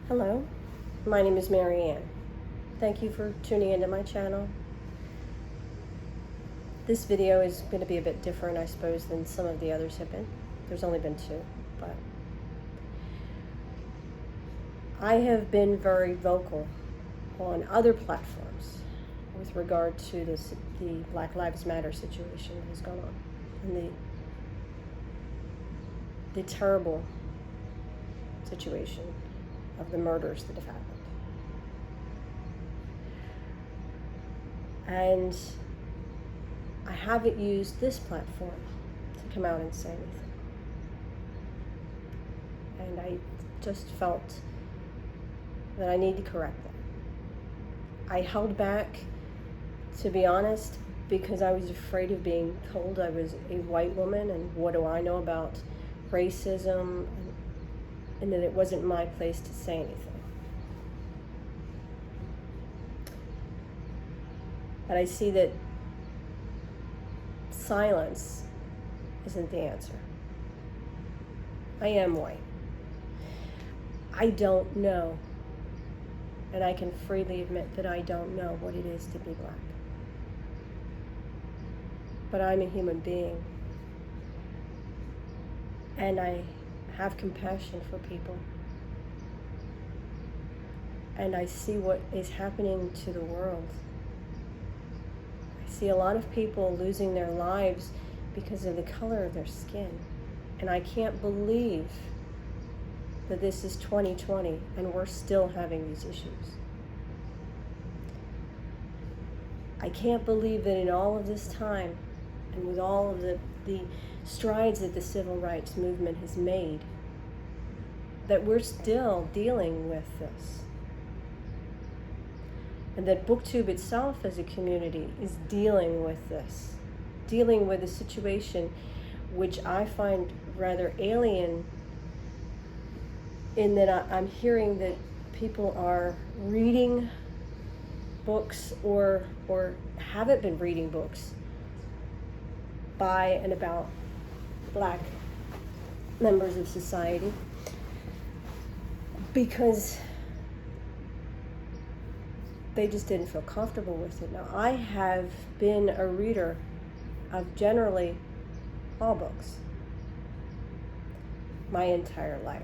Hello, my name is Mary Ann. Thank you for tuning into my channel. This video is going to be a bit different, I suppose, than some of the others have been. There's only been two, but I have been very vocal on other platforms with regard to the Black Lives Matter situation that has gone on and the terrible situation of the murders that have happened. And I haven't used this platform to come out and say anything. And I just felt that I need to correct that. I held back, to be honest, because I was afraid of being told I was a white woman and what do I know about racism, and that it wasn't my place to say anything. But I see that silence isn't the answer. I am white. I don't know, and I can freely admit that I don't know what it is to be black. But I'm a human being, and I have compassion for people. And I see what is happening to the world. I see a lot of people losing their lives because of the color of their skin. And I can't believe that this is 2020 and we're still having these issues. I can't believe that in all of this time, and with all of the strides that the civil rights movement has made, that we're still dealing with this. And that BookTube itself as a community is dealing with this, dealing with a situation which I find rather alien, in that I'm hearing that people are reading books or haven't been reading books by and about black members of society because they just didn't feel comfortable with it. Now, I have been a reader of generally all books my entire life.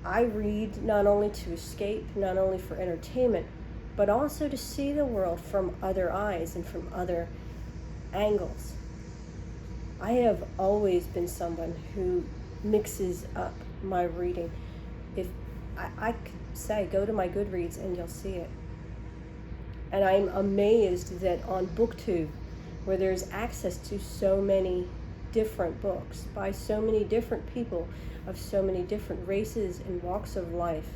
I read not only to escape, not only for entertainment, but also to see the world from other eyes and from other angles. I have always been someone who mixes up my reading. If I could say, go to my Goodreads and you'll see it. And I'm amazed that on BookTube, where there's access to so many different books by so many different people of so many different races and walks of life,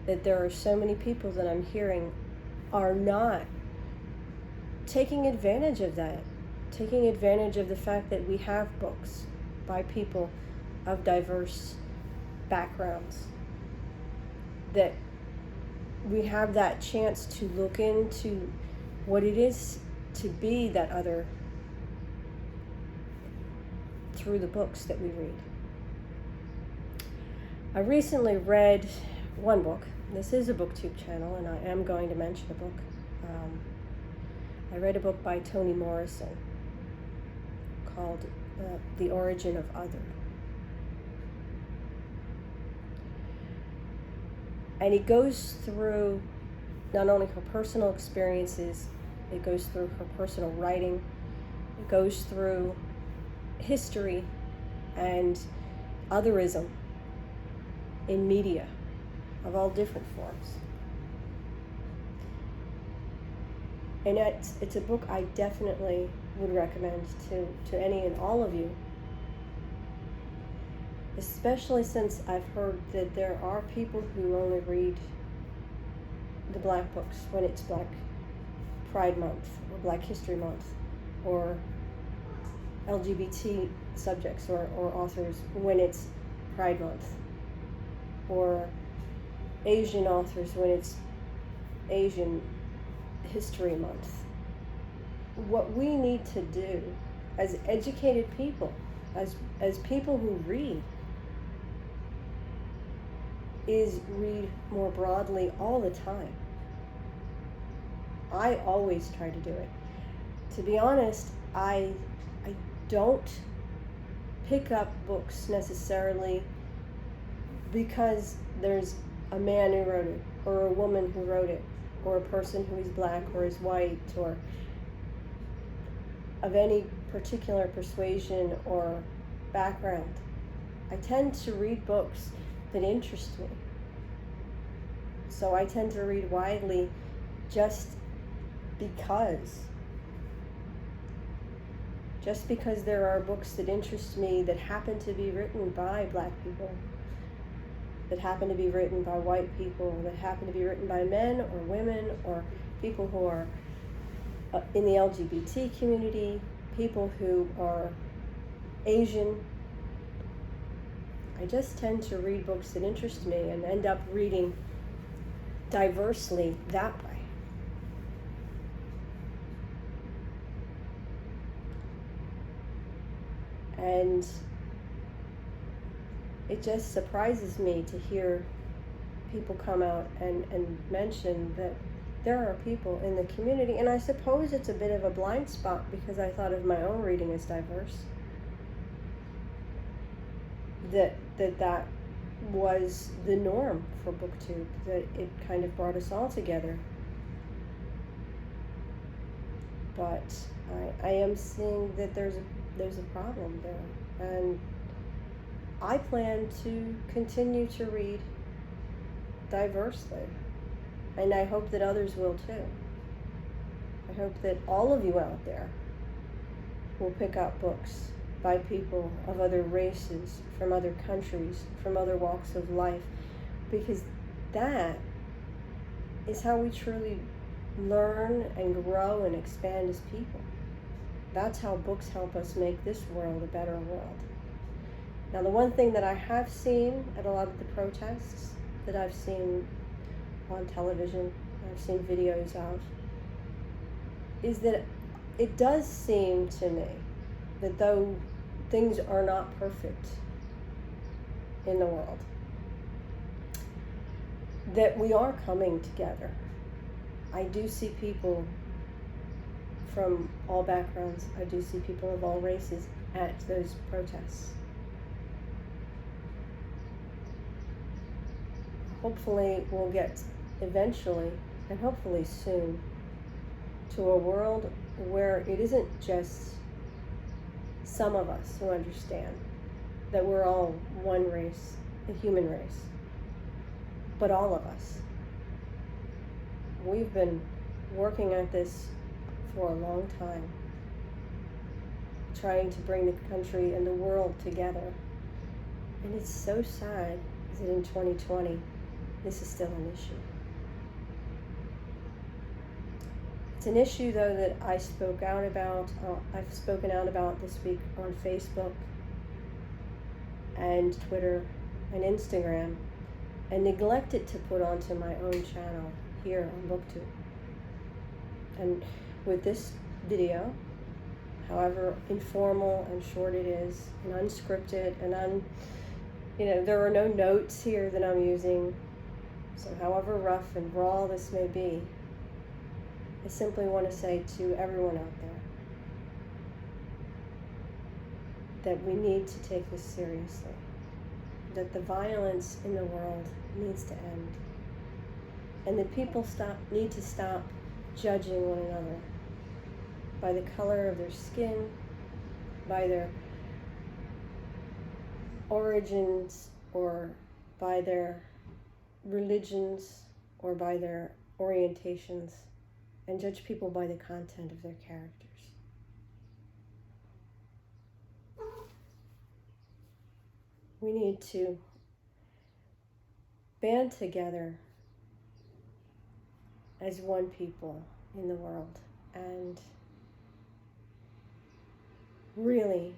that there are so many people that I'm hearing are not taking advantage of that, taking advantage of the fact that we have books by people of diverse backgrounds, that we have that chance to look into what it is to be that other through the books that we read. I recently read one book. This is a BookTube channel, and I am going to mention a book. I read a book by Toni Morrison called The Origin of Other. And it goes through not only her personal experiences, it goes through her personal writing, it goes through history and otherism in media of all different forms. And it's a book I definitely would recommend to any and all of you, especially since I've heard that there are people who only read the black books when it's Black Pride Month or Black History Month or LGBT subjects or authors when it's Pride Month, or Asian authors when it's Asian History Month. What we need to do as educated people, as people who read, is read more broadly all the time. I always try to do it. To be honest, I don't pick up books necessarily because there's a man who wrote it, or a woman who wrote it, or a person who is black or is white, or of any particular persuasion or background. I tend to read books that interest me. So I tend to read widely just because. Just because there are books that interest me that happen to be written by black people, that happen to be written by white people, that happen to be written by men or women or people who are in the LGBT community, people who are Asian. I just tend to read books that interest me and end up reading diversely that way. And it just surprises me to hear people come out and mention that there are people in the community, and I suppose it's a bit of a blind spot because I thought of my own reading as diverse, that was the norm for BookTube, that it kind of brought us all together. But I am seeing that there's a problem there, and I plan to continue to read diversely, and I hope that others will too. I hope that all of you out there will pick up books by people of other races, from other countries, from other walks of life, because that is how we truly learn and grow and expand as people. That's how books help us make this world a better world. Now, the one thing that I have seen at a lot of the protests that I've seen on television, I've seen videos of, is that it does seem to me that though things are not perfect in the world, that we are coming together. I do see people from all backgrounds. I do see people of all races at those protests. Hopefully we'll get eventually, and hopefully soon, to a world where it isn't just some of us who understand that we're all one race, the human race, but all of us. We've been working at this for a long time, trying to bring the country and the world together. And it's so sad that in 2020, this is still an issue. It's an issue, though, that I've spoken out about this week on Facebook and Twitter and Instagram, and neglected to put onto my own channel here on BookTube. And with this video, however informal and short it is, and unscripted, and there are no notes here that I'm using, so however rough and raw this may be, I simply want to say to everyone out there that we need to take this seriously, that the violence in the world needs to end, and that people need to stop judging one another by the color of their skin, by their origins, or by their religions, or by their orientations, and judge people by the content of their characters. We need to band together as one people in the world and really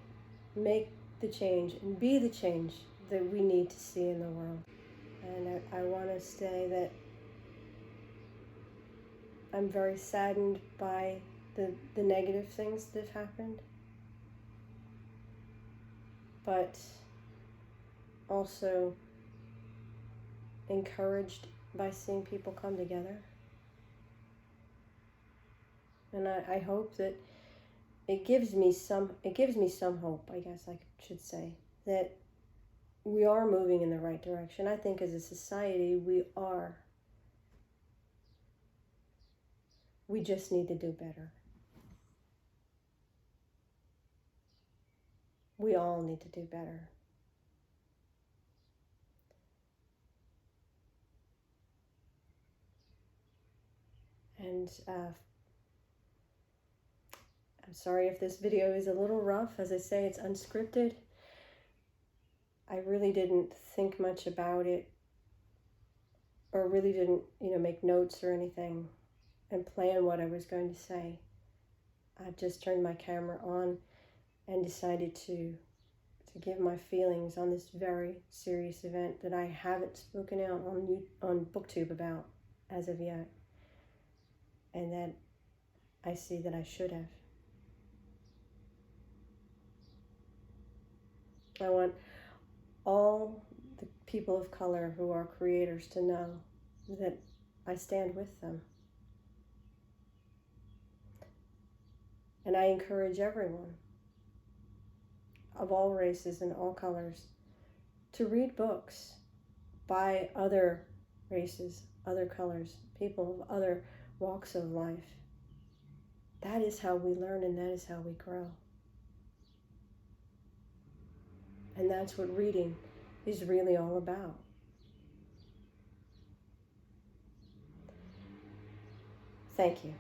make the change and be the change that we need to see in the world. And I want to say that I'm very saddened by the negative things that have happened, but also encouraged by seeing people come together. And I hope that it gives me some hope, I guess I should say, that we are moving in the right direction. I think as a society we are. We just need to do better. We all need to do better. And I'm sorry if this video is a little rough. As I say, it's unscripted. I really didn't think much about it, or really didn't, make notes or anything and plan what I was going to say. I just turned my camera on and decided to give my feelings on this very serious event that I haven't spoken out on BookTube about as of yet, and that I see that I should have. I want all the people of color who are creators to know that I stand with them. And I encourage everyone of all races and all colors to read books by other races, other colors, people of other walks of life. That is how we learn, and that is how we grow. And that's what reading is really all about. Thank you.